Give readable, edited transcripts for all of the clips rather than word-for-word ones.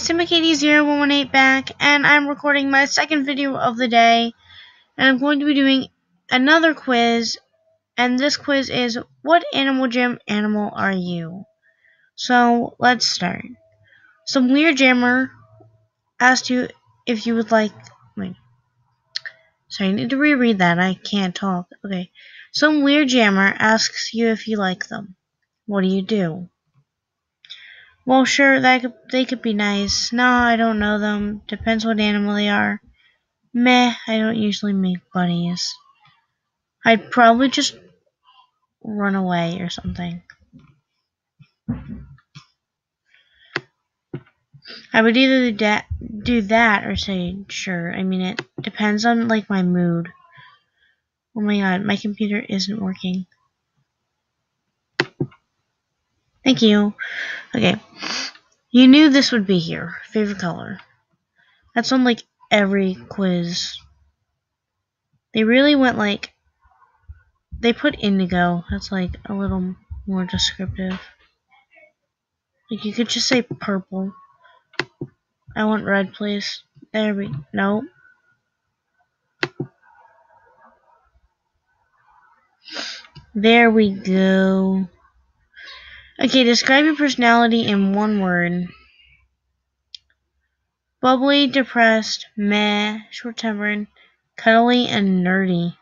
guys, TimothyKD0118 back, and I'm recording my second video of the day, and I'm going to be doing another quiz, and this quiz is, what Animaljam animal are you? So, let's start. Some weird jammer asked you if you would like, I need to reread that, I can't talk. Okay. Some weird jammer asks you if you like them. What do you do? Well, sure, they could be nice. No, I don't know them. Depends what animal they are. Meh, I don't usually make buddies. I'd probably just run away or something. I would either do that or say sure. I mean, it depends on, like, my mood. Oh my god, my computer isn't working. Thank you. Okay. You knew this would be here. Favorite color. That's on, like, every quiz. They really went, like, they put indigo. That's, like, a little more descriptive. Like, you could just say purple. I want red, please. There we no. There we go. Okay, describe your personality in one word. Bubbly, depressed, meh, short-tempered, cuddly, and nerdy.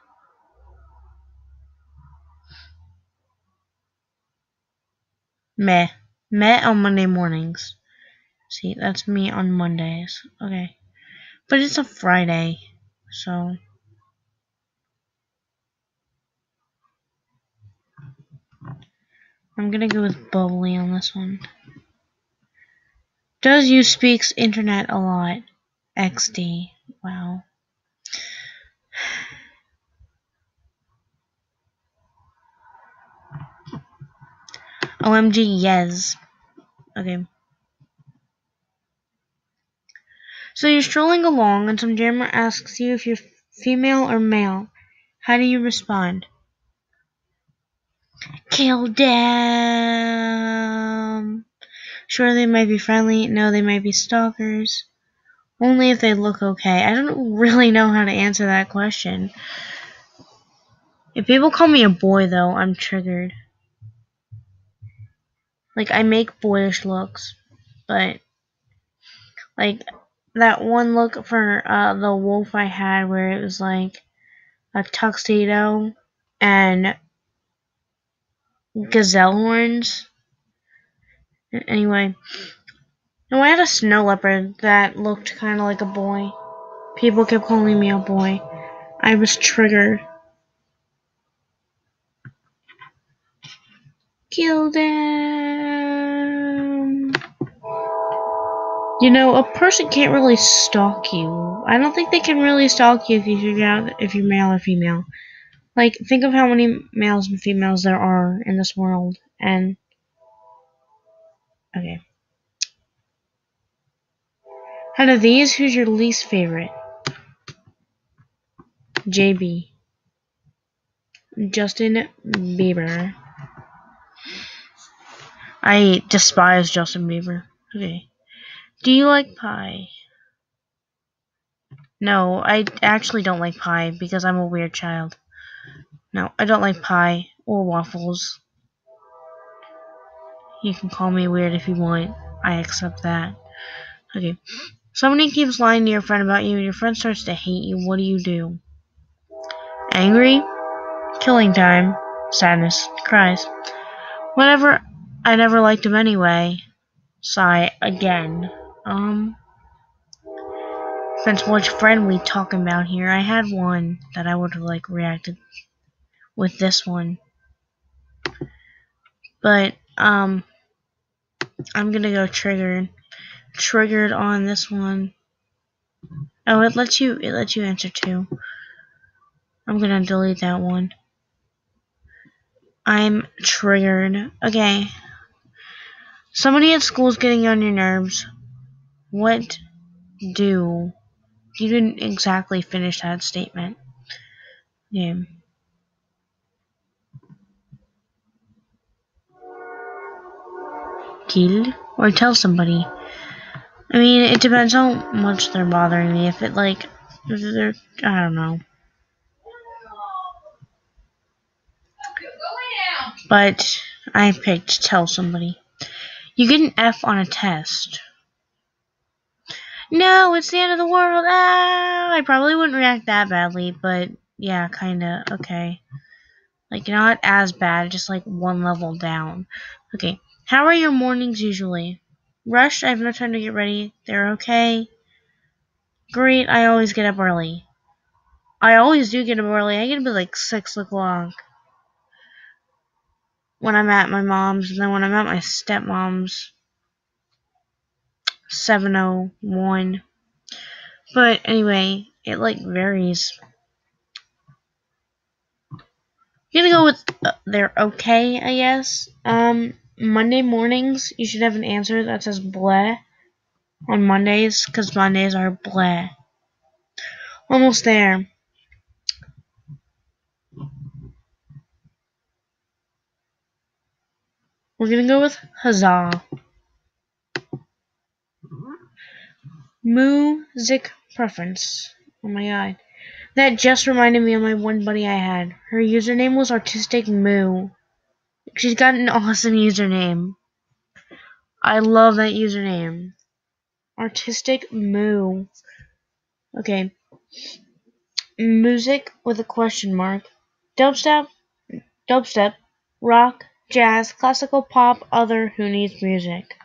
Meh. Meh on Monday mornings. See, that's me on Mondays. Okay. But it's a Friday, so... I'm gonna go with bubbly on this one. Does you speaks internet a lot? XD. Wow. OMG, yes. Okay. So you're strolling along and some jammer asks you if you're female or male. How do you respond? Kill them. Sure, they might be friendly. No, they might be stalkers. Only if they look okay. I don't really know how to answer that question. If people call me a boy, though, I'm triggered. Like, I make boyish looks, but, like, that one look for the wolf I had where it was, like, a tuxedo and gazelle horns. Anyway. No, I had a snow leopard that looked kind of like a boy. People kept calling me a boy. I was triggered. Kill them. You know, a person can't really stalk you. I don't think they can really stalk you if you figure out if you're male or female. Like, think of how many males and females there are in this world. And, okay. Out of these, who's your least favorite? JB. Justin Bieber. I despise Justin Bieber. Okay. Do you like pie? No, I actually don't like pie because I'm a weird child. No, I don't like pie or waffles. You can call me weird if you want. I accept that. Okay. Somebody keeps lying to your friend about you and your friend starts to hate you. What do you do? Angry? Killing time. Sadness. Cries. Whatever. I never liked him anyway. Sigh again. Depends which friend we talking about here. I had one that I would have like reacted with this one. But I'm gonna go triggered. Triggered on this one. Oh, it lets you answer too. I'm gonna delete that one. I'm triggered. Okay. Somebody at school is getting on your nerves. What do? You didn't exactly finish that statement. Yeah. Kill or tell somebody. I mean, it depends how much they're bothering me. If it like, if they're, I don't know. But I picked tell somebody. You get an F on a test. No, it's the end of the world. Ah, I probably wouldn't react that badly, but yeah, kinda. Okay. Like, not as bad, just like one level down. Okay. How are your mornings usually? Rushed, I have no time to get ready. They're okay. Great, I always get up early. I always do get up early. I get up at like 6 o'clock. When I'm at my mom's, and then when I'm at my stepmom's, 7:01. But anyway, it like varies. I'm gonna go with they're okay, I guess. Monday mornings, you should have an answer that says bleh on Mondays, because Mondays are bleh. Almost there. We're gonna go with huzzah. Music preference. Oh my god. That just reminded me of my one buddy I had. Her username was Artistic Moo. She's got an awesome username. I love that username. Artistic Moo. Okay. Music with a question mark. Dubstep, rock, jazz, classical, pop, other, who needs music?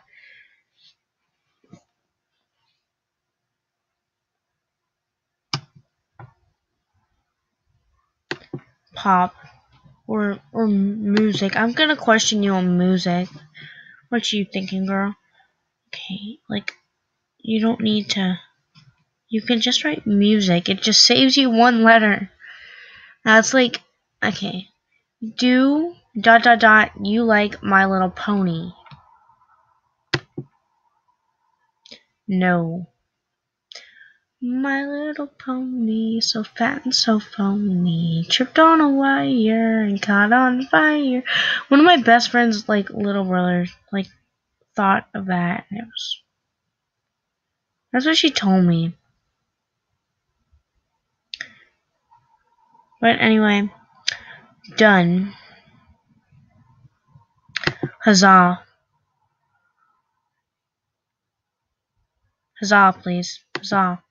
Pop. Or music. I'm gonna question you on music. What you thinking, girl? Okay, like, you don't need to. You can just write music. It just saves you one letter. That's like, okay. Do ... you like My Little Pony? No. My little pony, so fat and so phony, tripped on a wire and caught on fire. One of my best friends, like, little brother, like, thought of that. And that's what she told me. But anyway, done. Huzzah. Huzzah, please. Huzzah.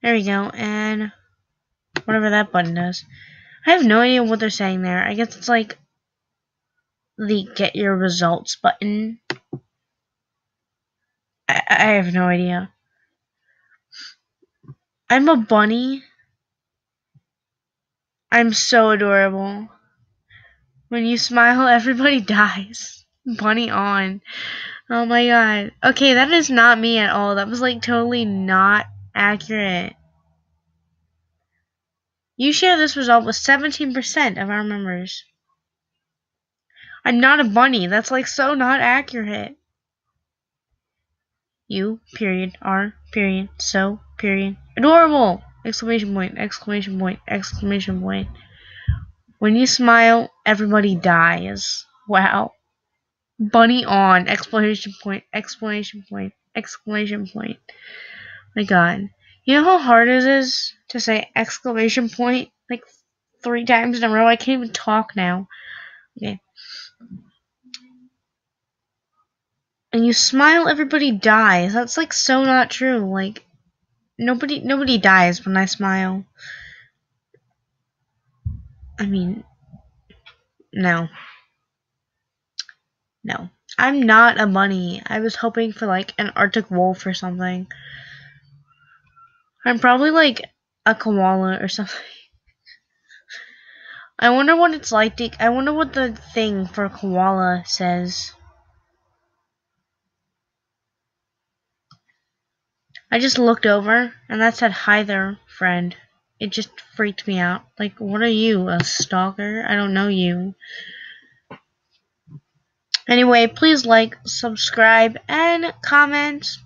There we go, and whatever that button does. I have no idea what they're saying there. I guess it's like the get your results button. I have no idea. I'm a bunny. I'm so adorable. When you smile, everybody dies. Bunny on. Oh my god. Okay, that is not me at all. That was like totally not accurate. You share this result with 17% of our members. I'm not a bunny. That's like so not accurate. You, period, are, period, so, period, adorable! Exclamation point, exclamation point, exclamation point. When you smile, everybody dies. Wow. Bunny on, exclamation point, exclamation point, exclamation point. My god. You know how hard it is to say exclamation point like 3 times in a row? I can't even talk now. Okay. And you smile, everybody dies. That's like so not true. Like, nobody dies when I smile. I mean, no. No. I'm not a bunny. I was hoping for like an Arctic wolf or something. I'm probably like a koala or something. I wonder what it's like to, I wonder what the thing for koala says. I just looked over and that said, "Hi there, friend." It just freaked me out. Like, what are you, a stalker? I don't know you. Anyway, please like, subscribe, and comment.